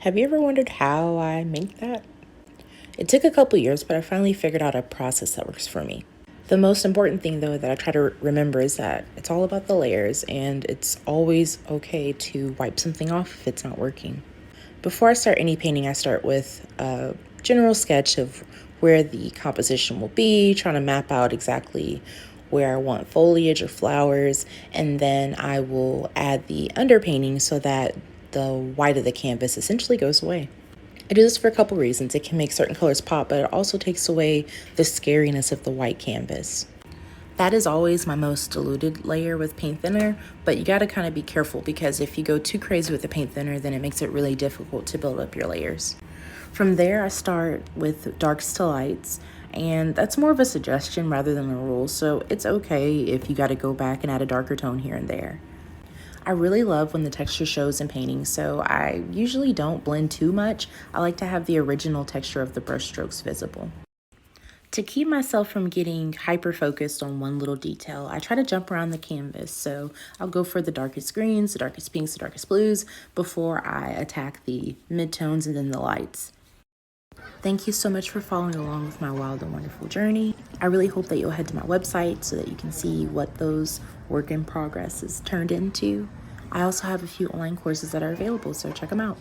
Have you ever wondered how I make that? It took a couple years, but I finally figured out a process that works for me. The most important thing, though, that I try to remember is that it's all about the layers, and it's always okay to wipe something off if it's not working. Before I start any painting, I start with a general sketch of where the composition will be, trying to map out exactly where I want foliage or flowers, and then I will add the underpainting so that the white of the canvas essentially goes away. I do this for a couple reasons. It can make certain colors pop, but it also takes away the scariness of the white canvas. That is always my most diluted layer with paint thinner, but you gotta kind of be careful because if you go too crazy with the paint thinner, then it makes it really difficult to build up your layers. From there, I start with darks to lights, and that's more of a suggestion rather than a rule, so it's okay if you gotta go back and add a darker tone here and there. I really love when the texture shows in paintings, so I usually don't blend too much. I like to have the original texture of the brush strokes visible. To keep myself from getting hyper focused on one little detail, I try to jump around the canvas. So I'll go for the darkest greens, the darkest pinks, the darkest blues before I attack the midtones and then the lights. Thank you so much for following along with my wild and wonderful journey. I really hope that you'll head to my website so that you can see what those work in progress is turned into. I also have a few online courses that are available, so check them out.